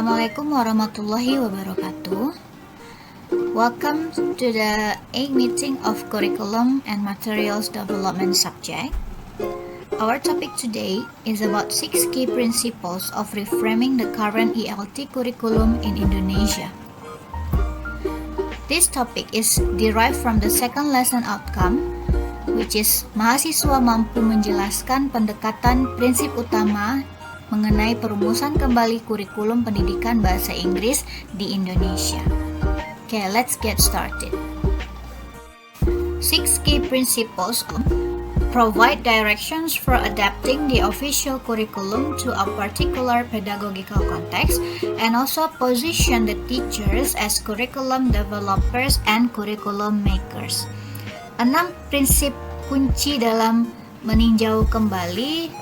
Assalamualaikum warahmatullahi wabarakatuh. Welcome to the 8th meeting of Curriculum and Materials Development subject. Our topic today is about 6 key principles of reframing the current ELT curriculum in Indonesia. This topic is derived from the second lesson outcome, which is mahasiswa mampu menjelaskan pendekatan prinsip utama mengenai perumusan kembali kurikulum pendidikan bahasa Inggris di Indonesia. Okay, let's get started. 6 key principles provide directions for adapting the official curriculum to a particular pedagogical context and also position the teachers as curriculum developers and curriculum makers. 6 prinsip kunci dalam meninjau kembali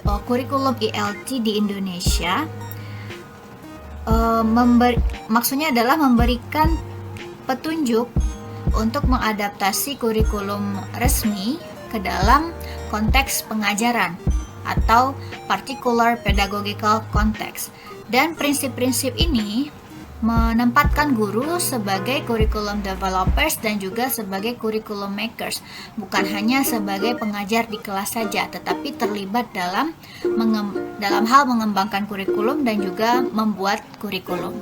kurikulum ELT di Indonesia maksudnya adalah memberikan petunjuk untuk mengadaptasi kurikulum resmi ke dalam konteks pengajaran atau particular pedagogical context. Dan prinsip-prinsip ini menempatkan guru sebagai curriculum developers dan juga sebagai curriculum makers, bukan hanya sebagai pengajar di kelas saja, tetapi terlibat dalam hal mengembangkan kurikulum dan juga membuat kurikulum.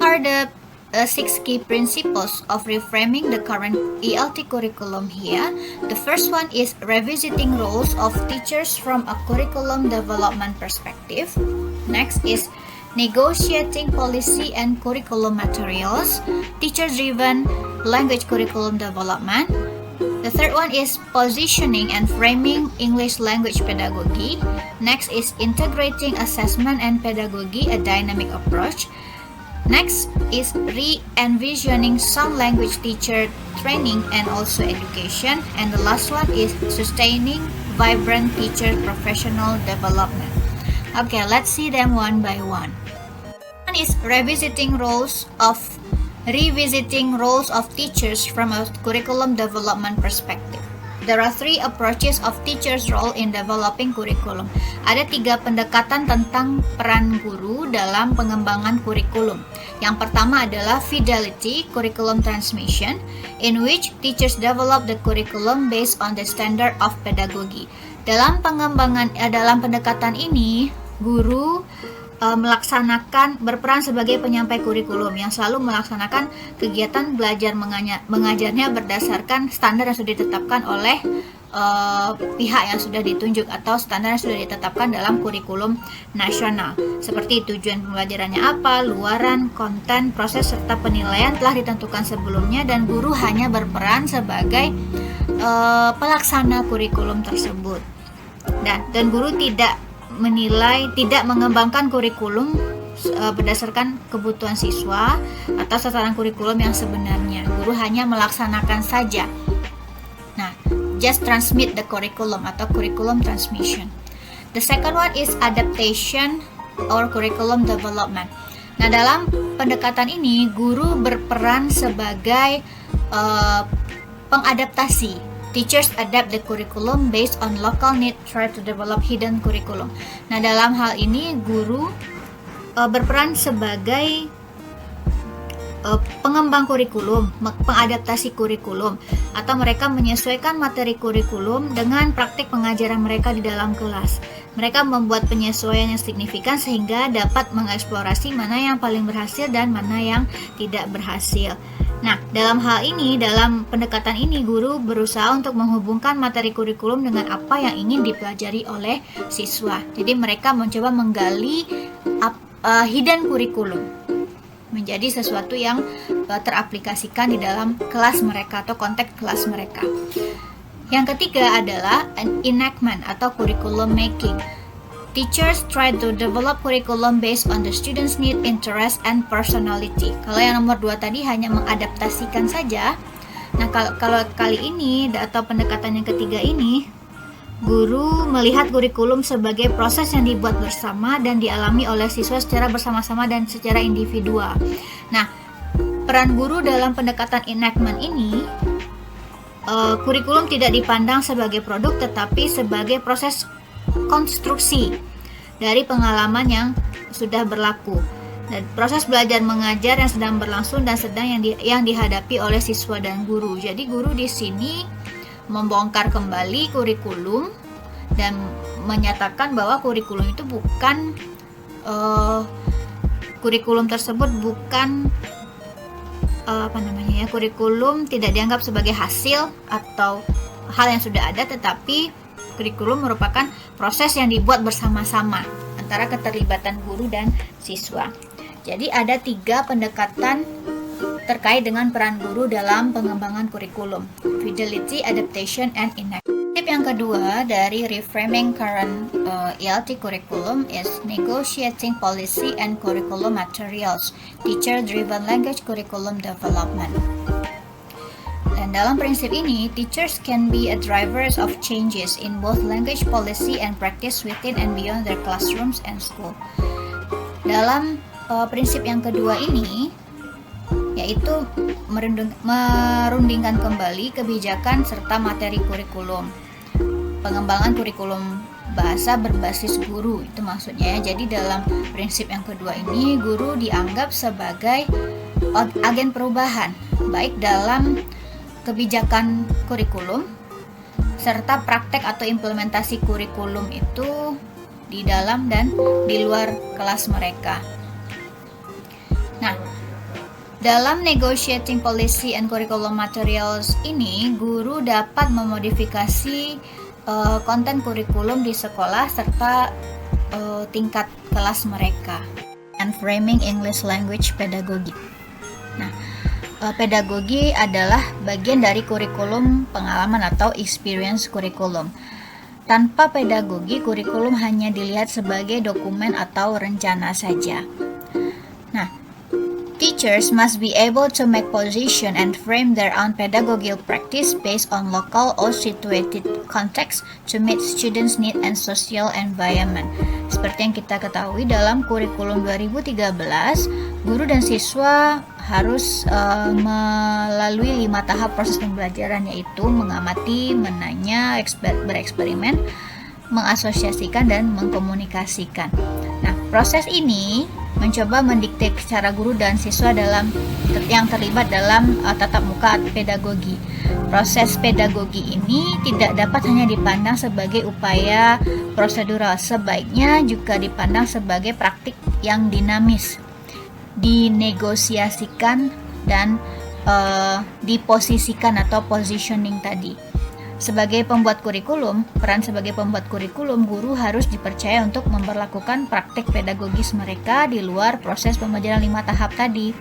Are the 6 key principles of reframing the current ELT curriculum here. The first one is revisiting roles of teachers from a curriculum development perspective. Next is negotiating policy and curriculum materials, teacher-driven language curriculum development. The third one is positioning and framing English language pedagogy. Next is integrating assessment and pedagogy, a dynamic approach. Next is re-envisioning some language teacher training and also education. And the last one is sustaining vibrant teacher professional development. Okay, let's see them one by one. One is revisiting roles of teachers from a curriculum development perspective. There are 3 approaches of teachers' role in developing curriculum. Ada 3 pendekatan tentang peran guru dalam pengembangan kurikulum. Yang pertama adalah fidelity curriculum transmission, in which teachers develop the curriculum based on the standard of pedagogy. Dalam pendekatan ini, guru berperan sebagai penyampai kurikulum yang selalu melaksanakan kegiatan belajar mengajarnya berdasarkan standar yang sudah ditetapkan oleh pihak yang sudah ditunjuk atau standar yang sudah ditetapkan dalam kurikulum nasional, seperti tujuan pembelajarannya apa, luaran, konten, proses serta penilaian telah ditentukan sebelumnya, dan guru hanya berperan sebagai pelaksana kurikulum tersebut. Dan guru tidak mengembangkan kurikulum berdasarkan kebutuhan siswa atau sasaran kurikulum yang sebenarnya. Guru hanya melaksanakan saja. Nah, just transmit the curriculum atau curriculum transmission. The second one is adaptation or curriculum development. Nah, dalam pendekatan ini guru berperan sebagai pengadaptasi. Teachers adapt the curriculum based on local need, try to develop hidden curriculum. Nah, dalam hal ini guru berperan sebagai pengembang kurikulum, pengadaptasi kurikulum, atau mereka menyesuaikan materi kurikulum dengan praktik pengajaran mereka di dalam kelas. Mereka membuat penyesuaian yang signifikan sehingga dapat mengeksplorasi mana yang paling berhasil dan mana yang tidak berhasil. Nah, dalam pendekatan ini, guru berusaha untuk menghubungkan materi kurikulum dengan apa yang ingin dipelajari oleh siswa. Jadi mereka mencoba menggali hidden kurikulum menjadi sesuatu yang teraplikasikan di dalam kelas mereka atau konteks kelas mereka. Yang ketiga adalah an enactment atau curriculum making. Teachers try to develop curriculum based on the students' need, interest, and personality. Kalau yang nomor 2 tadi hanya mengadaptasikan saja. Nah, kalau kali ini atau pendekatan yang ketiga ini, guru melihat kurikulum sebagai proses yang dibuat bersama dan dialami oleh siswa secara bersama-sama dan secara individual. Nah, peran guru dalam pendekatan enactment ini, kurikulum tidak dipandang sebagai produk tetapi sebagai proses konstruksi dari pengalaman yang sudah berlaku. Dan proses belajar mengajar yang sedang berlangsung dan sedang yang dihadapi oleh siswa dan guru. Jadi guru di sini membongkar kembali kurikulum dan menyatakan bahwa kurikulum itu bukan kurikulum tersebut bukan kurikulum tidak dianggap sebagai hasil atau hal yang sudah ada, tetapi kurikulum merupakan proses yang dibuat bersama-sama antara keterlibatan guru dan siswa. Jadi ada 3 pendekatan terkait dengan peran guru dalam pengembangan kurikulum: fidelity, adaptation, and enactment. Tip yang kedua dari reframing current ELT curriculum is negotiating policy and curriculum materials, teacher-driven language curriculum development. Dan dalam prinsip ini, teachers can be a drivers of changes in both language policy and practice within and beyond their classrooms and school. Dalam prinsip yang kedua ini, yaitu merundingkan kembali kebijakan serta materi kurikulum. Pengembangan kurikulum bahasa berbasis guru, itu maksudnya ya. Jadi dalam prinsip yang kedua ini, guru dianggap sebagai agen perubahan, baik dalam kebijakan kurikulum serta praktek atau implementasi kurikulum itu di dalam dan di luar kelas mereka. Nah, dalam negotiating policy and curriculum materials ini, guru dapat memodifikasi konten kurikulum di sekolah serta tingkat kelas mereka. And framing English language pedagogy. Nah, pedagogi adalah bagian dari kurikulum pengalaman atau experience kurikulum. Tanpa pedagogi, kurikulum hanya dilihat sebagai dokumen atau rencana saja. Nah, teachers must be able to make position and frame their own pedagogical practice based on local or situated context to meet students' need and social environment. Seperti yang kita ketahui dalam kurikulum 2013, guru dan siswa harus melalui 5 tahap proses pembelajaran, yaitu mengamati, menanya, bereksperimen, mengasosiasikan, dan mengkomunikasikan. Nah, proses ini mencoba mendikte cara guru dan siswa yang terlibat dalam tatap muka pedagogi. Proses pedagogi ini tidak dapat hanya dipandang sebagai upaya prosedural, sebaiknya juga dipandang sebagai praktik yang dinamis, dinegosiasikan dan diposisikan atau positioning tadi. Sebagai pembuat kurikulum, guru harus dipercaya untuk memperlakukan praktik pedagogis mereka di luar proses pembelajaran 5 tahap tadi.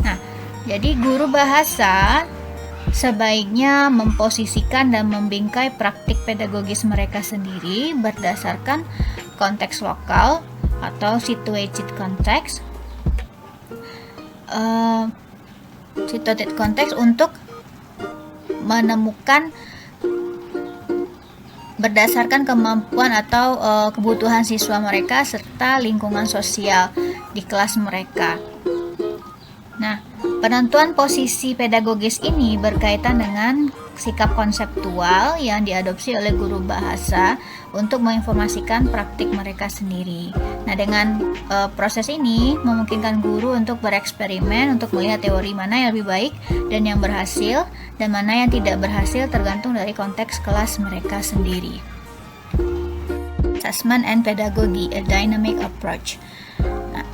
Nah, jadi guru bahasa sebaiknya memposisikan dan membingkai praktik pedagogis mereka sendiri berdasarkan konteks lokal atau situated context, untuk menemukan berdasarkan kemampuan atau kebutuhan siswa mereka serta lingkungan sosial di kelas mereka. Nah, penentuan posisi pedagogis ini berkaitan dengan sikap konseptual yang diadopsi oleh guru bahasa untuk menginformasikan praktik mereka sendiri. Nah, dengan proses ini memungkinkan guru untuk bereksperimen untuk melihat teori mana yang lebih baik dan yang berhasil, dan mana yang tidak berhasil tergantung dari konteks kelas mereka sendiri. Assessment and pedagogy, a dynamic approach.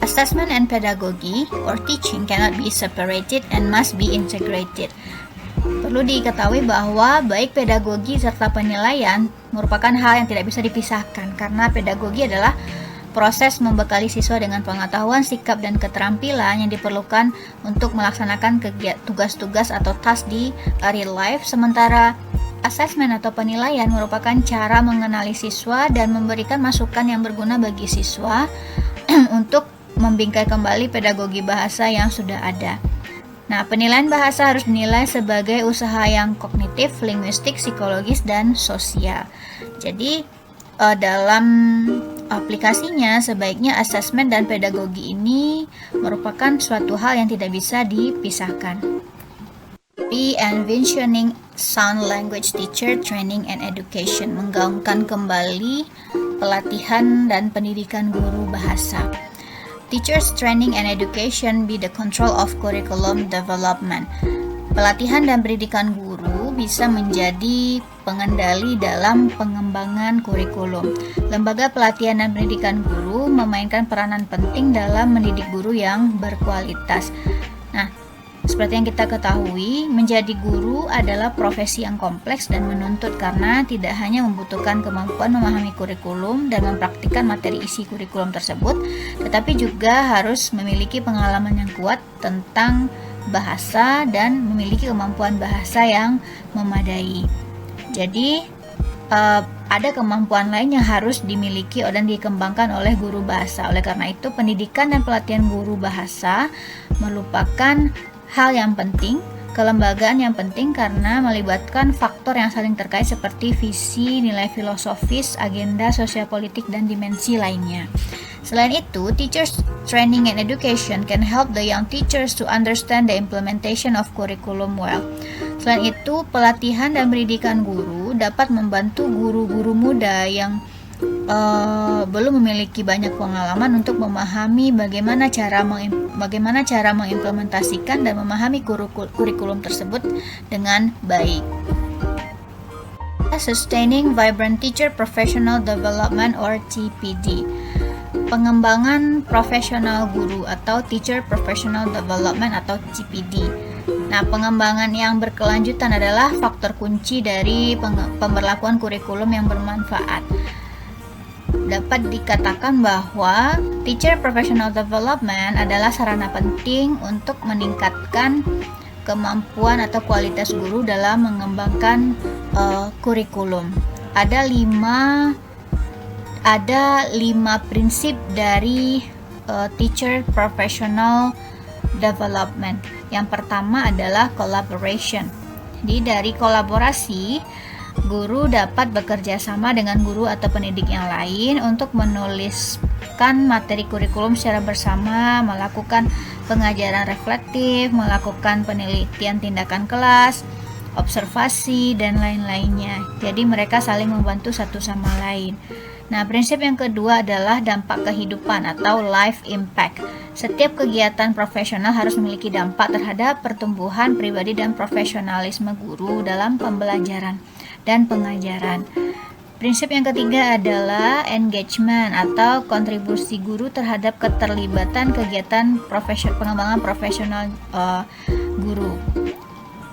Assessment and pedagogy or teaching cannot be separated and must be integrated. Perlu diketahui bahwa baik pedagogi serta penilaian merupakan hal yang tidak bisa dipisahkan, karena pedagogi adalah proses membekali siswa dengan pengetahuan, sikap, dan keterampilan yang diperlukan untuk melaksanakan tugas-tugas atau task di real life, sementara assessment atau penilaian merupakan cara mengenali siswa dan memberikan masukan yang berguna bagi siswa untuk membingkai kembali pedagogi bahasa yang sudah ada. Nah, penilaian bahasa harus dinilai sebagai usaha yang kognitif, linguistik, psikologis, dan sosial. Jadi, dalam aplikasinya sebaiknya asesmen dan pedagogi ini merupakan suatu hal yang tidak bisa dipisahkan. Envisioning sound language teacher training and education, menggaungkan kembali pelatihan dan pendidikan guru bahasa. Teachers training and education be the control of curriculum development. Pelatihan dan pendidikan guru bisa menjadi pengendali dalam pengembangan kurikulum. Lembaga pelatihan dan pendidikan guru memainkan peranan penting dalam mendidik guru yang berkualitas. Nah, seperti yang kita ketahui, menjadi guru adalah profesi yang kompleks dan menuntut karena tidak hanya membutuhkan kemampuan memahami kurikulum dan mempraktikkan materi isi kurikulum tersebut, tetapi juga harus memiliki pengalaman yang kuat tentang bahasa dan memiliki kemampuan bahasa yang memadai. Jadi, ada kemampuan lain yang harus dimiliki dan dikembangkan oleh guru bahasa. Oleh karena itu, pendidikan dan pelatihan guru bahasa merupakan hal yang penting, kelembagaan yang penting karena melibatkan faktor yang saling terkait seperti visi, nilai filosofis, agenda sosial politik, dan dimensi lainnya. Selain itu, teachers training and education can help the young teachers to understand the implementation of curriculum well. Selain itu, pelatihan dan pendidikan guru dapat membantu guru-guru muda yang belum memiliki banyak pengalaman untuk memahami bagaimana cara mengimplementasikan dan memahami kurikulum tersebut dengan baik. Sustaining Vibrant Teacher Professional Development or TPD. Pengembangan profesional guru atau Teacher Professional Development atau TPD. Nah, pengembangan yang berkelanjutan adalah faktor kunci dari pemberlakuan kurikulum yang bermanfaat. Dapat dikatakan bahwa Teacher Professional Development adalah sarana penting untuk meningkatkan kemampuan atau kualitas guru dalam mengembangkan kurikulum. Ada lima prinsip dari Teacher Professional Development. Yang pertama adalah collaboration. Jadi dari kolaborasi, guru dapat bekerja sama dengan guru atau pendidik yang lain untuk menuliskan materi kurikulum secara bersama, melakukan pengajaran reflektif, melakukan penelitian tindakan kelas, observasi, dan lain-lainnya. Jadi mereka saling membantu satu sama lain. Nah, prinsip yang kedua adalah dampak kehidupan atau life impact. Setiap kegiatan profesional harus memiliki dampak terhadap pertumbuhan pribadi dan profesionalisme guru dalam pembelajaran dan pengajaran. Prinsip yang ketiga adalah engagement atau kontribusi guru terhadap keterlibatan kegiatan pengembangan profesional guru.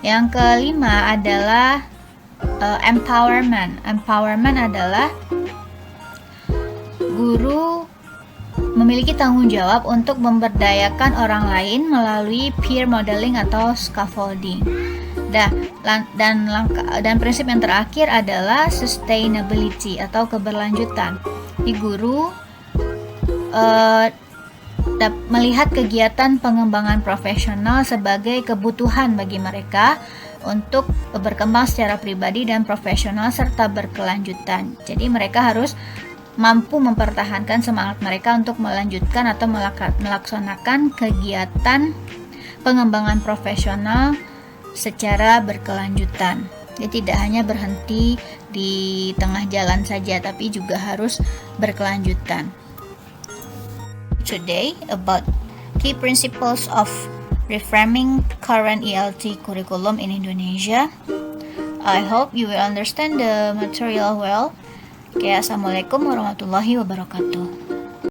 Yang kelima adalah empowerment. Empowerment adalah guru memiliki tanggung jawab untuk memberdayakan orang lain melalui peer modeling atau scaffolding. Dan prinsip yang terakhir adalah sustainability atau keberlanjutan. Di guru melihat kegiatan pengembangan profesional sebagai kebutuhan bagi mereka untuk berkembang secara pribadi dan profesional serta berkelanjutan. Jadi mereka harus mampu mempertahankan semangat mereka untuk melanjutkan atau melaksanakan kegiatan pengembangan profesional secara berkelanjutan. Jadi tidak hanya berhenti di tengah jalan saja, tapi juga harus berkelanjutan. Today about key principles of reframing current ELT curriculum in Indonesia. I hope you will understand the material well. Assalamualaikum warahmatullahi wabarakatuh.